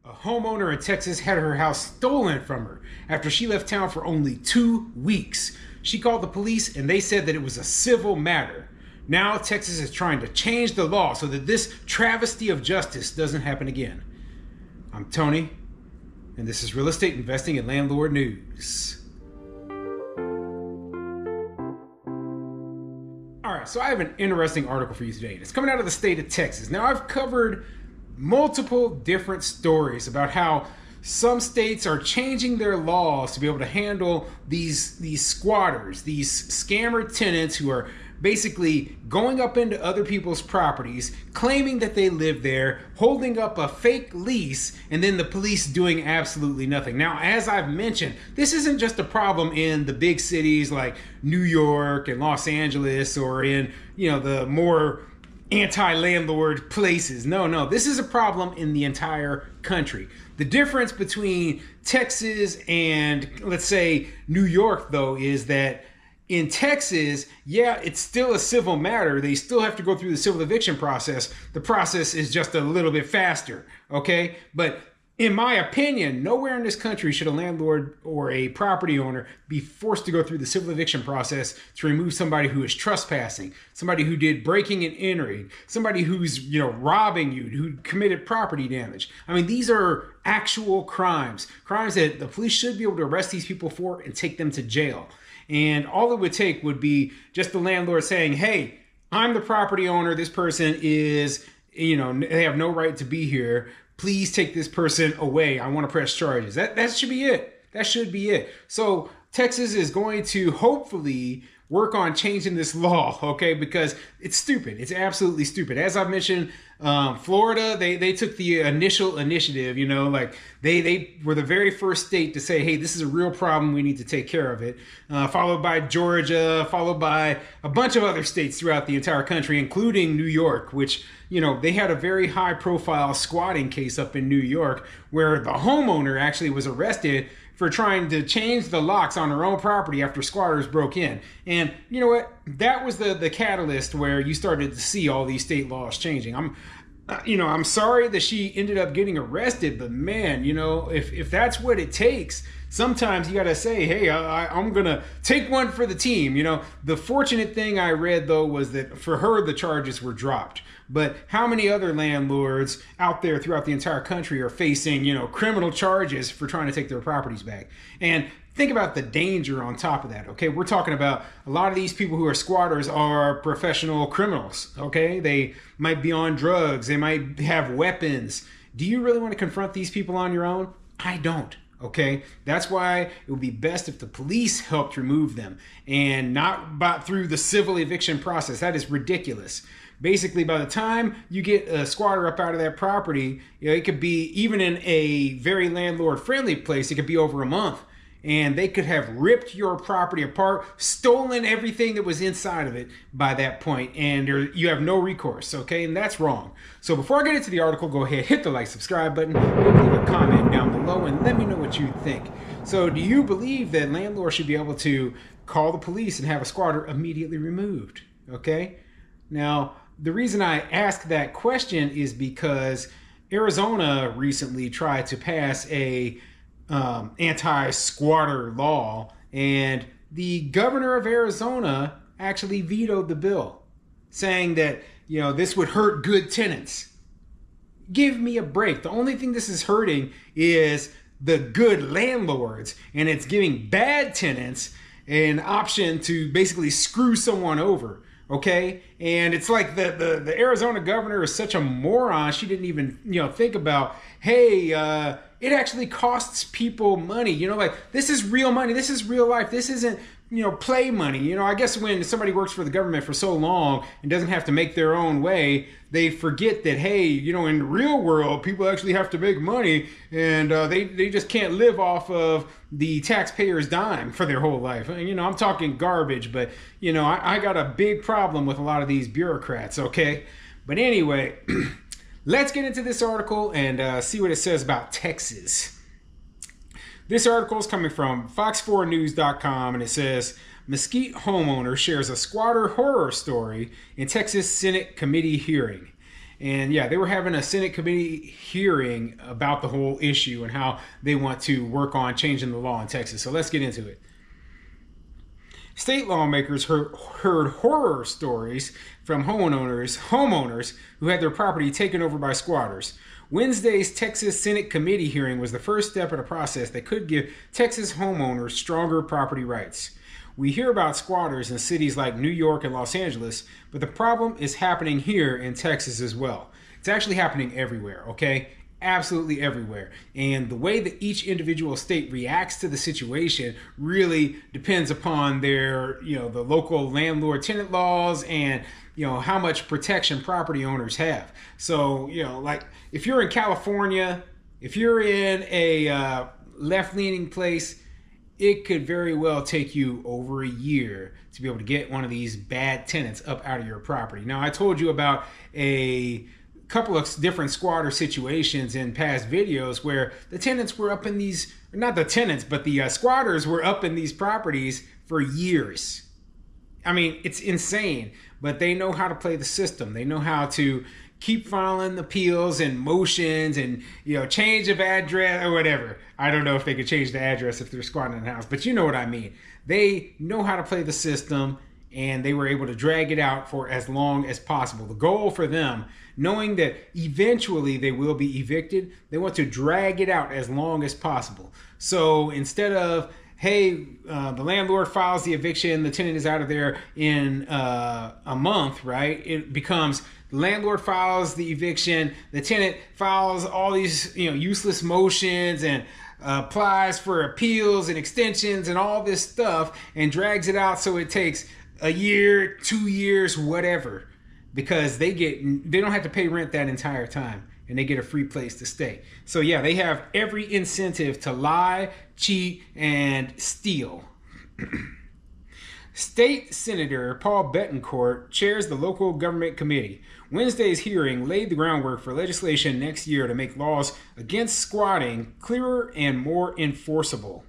A homeowner in Texas had her house stolen from her after she left town for only 2 weeks. She called the police and they said that it was a civil matter. Now Texas is trying to change the law so that this travesty of justice doesn't happen again. I'm Tony, and this is Real Estate Investing and Landlord News. Alright, so I have an interesting article for you today. It's coming out of the state of Texas. Now, I've covered multiple different stories about how some states are changing their laws to be able to handle these squatters, these scammer tenants who are basically going up into other people's properties, claiming that they live there, holding up a fake lease, and then the police doing absolutely nothing. Now, as I've mentioned, this isn't just a problem in the big cities like New York and Los Angeles or in, the more anti-landlord places. No, this is a problem in the entire country. The difference between Texas and, let's say, New York, though, is that in Texas, it's still a civil matter. They still have to go through the civil eviction process. The process is just a little bit faster, okay? But in my opinion, nowhere in this country should a landlord or a property owner be forced to go through the civil eviction process to remove somebody who is trespassing, somebody who did breaking and entering, somebody who's, robbing you, who committed property damage. I mean, these are actual crimes that the police should be able to arrest these people for and take them to jail. And all it would take would be just the landlord saying, hey, I'm the property owner. This person is, they have no right to be here. Please take this person away. I want to press charges. That should be it. That should be it. So Texas is going to hopefully work on changing this law, okay? Because it's stupid. It's absolutely stupid. As I mentioned, Florida, they took the initial initiative, they were the very first state to say, hey, this is a real problem. We need to take care of it. Followed by Georgia, followed by a bunch of other states throughout the entire country, including New York, which, they had a very high profile squatting case up in New York where the homeowner actually was arrested for trying to change the locks on her own property after squatters broke in. And you know what? That was the catalyst where you started to see all these state laws changing. I'm sorry that she ended up getting arrested, but man, if that's what it takes, sometimes you got to say, hey, I'm going to take one for the team. The fortunate thing I read, though, was that for her, the charges were dropped. But how many other landlords out there throughout the entire country are facing, criminal charges for trying to take their properties back? And think about the danger on top of that, okay? We're talking about a lot of these people who are squatters are professional criminals, okay? They might be on drugs. They might have weapons. Do you really want to confront these people on your own? I don't. Okay, that's why it would be best if the police helped remove them and not through the civil eviction process. That is ridiculous. Basically, by the time you get a squatter up out of that property, it could be, even in a very landlord-friendly place, it could be over a month. And they could have ripped your property apart, stolen everything that was inside of it by that point, and you have no recourse, okay? And that's wrong. So before I get into the article, go ahead, hit the like, subscribe button, maybe leave a comment down below, and let me know what you think. So do you believe that landlords should be able to call the police and have a squatter immediately removed, okay? Now, the reason I ask that question is because Arizona recently tried to pass a anti-squatter law, and the governor of Arizona actually vetoed the bill, saying that this would hurt good tenants. Give me a break. The only thing this is hurting is the good landlords, and it's giving bad tenants an option to basically screw someone over. Okay, and it's like the Arizona governor is such a moron. She didn't even think about, hey, it actually costs people money. This is real money. This is real life. This isn't play money. I guess when somebody works for the government for so long and doesn't have to make their own way, they forget that, hey, in the real world, people actually have to make money, and they just can't live off of the taxpayer's dime for their whole life. I'm talking garbage, but I got a big problem with a lot of these bureaucrats, okay? But anyway, let's get into this article and see what it says about Texas. This article is coming from fox4news.com, and it says, Mesquite homeowner shares a squatter horror story in Texas Senate committee hearing. And yeah, they were having a Senate committee hearing about the whole issue and how they want to work on changing the law in Texas. So let's get into it. State lawmakers heard horror stories from homeowners who had their property taken over by squatters. Wednesday's Texas Senate committee hearing was the first step in a process that could give Texas homeowners stronger property rights. We hear about squatters in cities like New York and Los Angeles, but the problem is happening here in Texas as well. It's actually happening everywhere, okay? Absolutely everywhere. And the way that each individual state reacts to the situation really depends upon their, the local landlord tenant laws and, how much protection property owners have. So, like if you're in California, if you're in a left-leaning place, it could very well take you over a year to be able to get one of these bad tenants up out of your property. Now, I told you about a couple of different squatter situations in past videos where the tenants were up in these, not the tenants, but the squatters were up in these properties for years. I mean, it's insane, but they know how to play the system. They know how to keep filing appeals and motions and, change of address or whatever. I don't know if they could change the address if they're squatting in the house, but you know what I mean. They know how to play the system, and they were able to drag it out for as long as possible. The goal for them, knowing that eventually they will be evicted, they want to drag it out as long as possible. So instead of, hey, the landlord files the eviction, the tenant is out of there in a month, right? It becomes the landlord files the eviction, the tenant files all these useless motions and applies for appeals and extensions and all this stuff and drags it out so it takes a year, 2 years, whatever, because they don't have to pay rent that entire time and they get a free place to stay. So yeah, they have every incentive to lie, cheat, and steal. State Senator Paul Betancourt chairs the local government committee. Wednesday's hearing laid the groundwork for legislation next year to make laws against squatting clearer and more enforceable.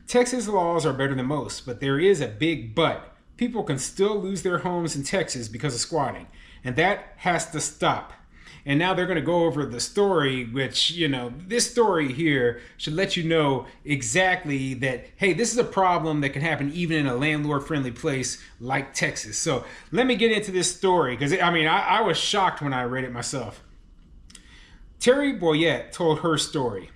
Texas laws are better than most, but there is a big but. People can still lose their homes in Texas because of squatting, and that has to stop. And now they're going to go over the story, which, this story here should let you know exactly that, hey, this is a problem that can happen even in a landlord-friendly place like Texas. So let me get into this story, because, I was shocked when I read it myself. Terry Boyette told her story.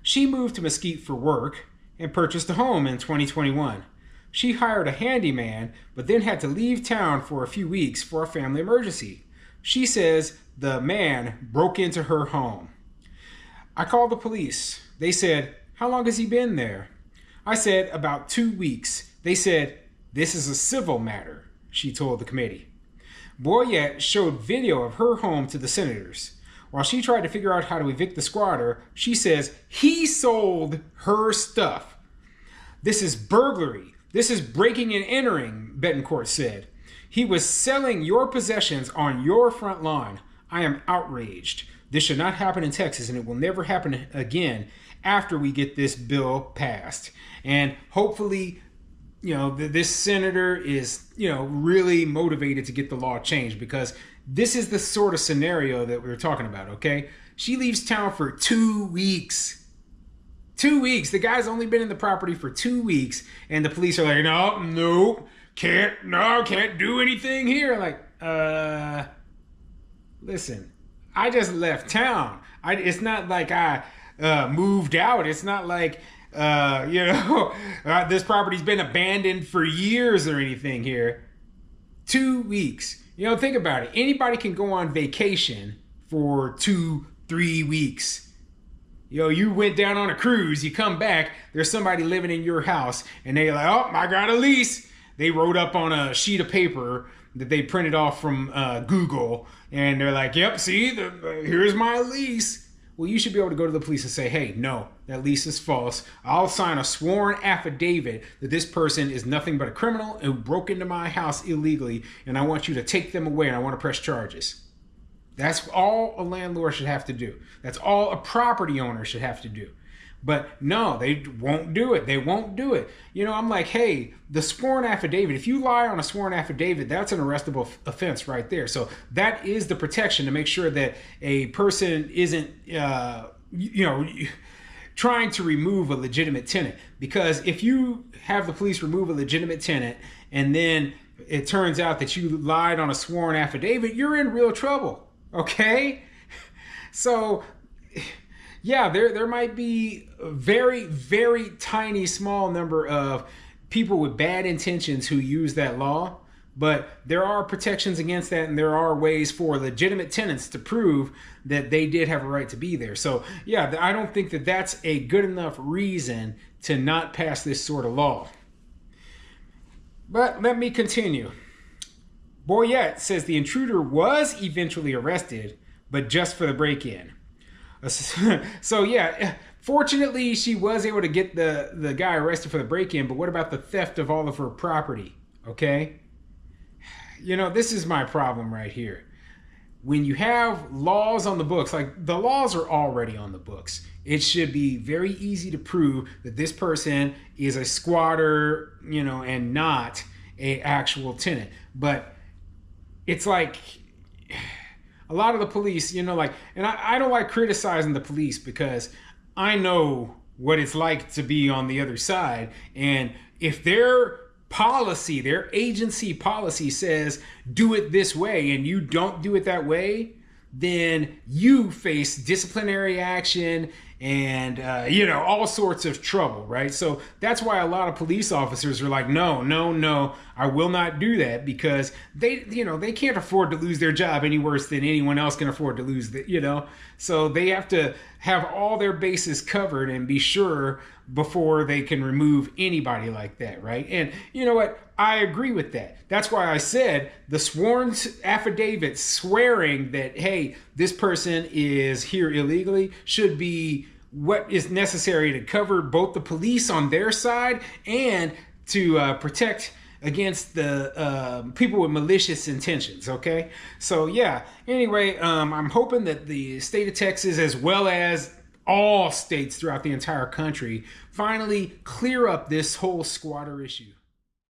She moved to Mesquite for work and purchased a home in 2021. She hired a handyman, but then had to leave town for a few weeks for a family emergency. She says the man broke into her home. I called the police. They said, "How long has he been there?" I said, "About 2 weeks." They said, "This is a civil matter," she told the committee. Boyette showed video of her home to the senators. While she tried to figure out how to evict the squatter, she says he sold her stuff. "This is burglary. This is breaking and entering," Betancourt said. "He was selling your possessions on your front lawn. I am outraged. This should not happen in Texas, and it will never happen again after we get this bill passed." And hopefully, this senator is, really motivated to get the law changed, because this is the sort of scenario that we're talking about, okay? She leaves town for 2 weeks. 2 weeks. The guy's only been in the property for 2 weeks, and the police are like, no, can't do anything here. Like, listen, I just left town. It's not like I moved out. It's not like, this property's been abandoned for years or anything here. 2 weeks. Think about it. Anybody can go on vacation for 2-3 weeks. You went down on a cruise, you come back, there's somebody living in your house, and they're like, "Oh, I got a lease." They wrote up on a sheet of paper that they printed off from Google, and they're like, "Yep, see, here's my lease." Well, you should be able to go to the police and say, "Hey, no, that lease is false. I'll sign a sworn affidavit that this person is nothing but a criminal who broke into my house illegally, and I want you to take them away, and I want to press charges." That's all a landlord should have to do. That's all a property owner should have to do. But no, they won't do it. They won't do it. You know, I'm like, hey, the sworn affidavit, if you lie on a sworn affidavit, that's an arrestable offense right there. So that is the protection to make sure that a person isn't, trying to remove a legitimate tenant. Because if you have the police remove a legitimate tenant and then it turns out that you lied on a sworn affidavit, you're in real trouble. Okay? So, yeah, there might be a very, very tiny, small number of people with bad intentions who use that law, but there are protections against that, and there are ways for legitimate tenants to prove that they did have a right to be there. So, yeah, I don't think that that's a good enough reason to not pass this sort of law. But let me continue. Boyette says the intruder was eventually arrested, but just for the break-in. So yeah, fortunately she was able to get the guy arrested for the break-in, but what about the theft of all of her property? Okay? You know, this is my problem right here. When you have laws on the books, like the laws are already on the books, it should be very easy to prove that this person is a squatter, and not a actual tenant. But it's like a lot of the police, and I don't like criticizing the police because I know what it's like to be on the other side. And if their policy, their agency policy says do it this way and you don't do it that way, then you face disciplinary action and, all sorts of trouble, right? So that's why a lot of police officers are like, no, I will not do that, because they can't afford to lose their job any worse than anyone else can afford to lose, so they have to have all their bases covered and be sure before they can remove anybody like that, right? And you know what? I agree with that. That's why I said the sworn affidavit swearing that, hey, this person is here illegally should be what is necessary to cover both the police on their side and to protect against the people with malicious intentions, okay? So yeah, anyway, I'm hoping that the state of Texas, as well as all states throughout the entire country, finally clear up this whole squatter issue.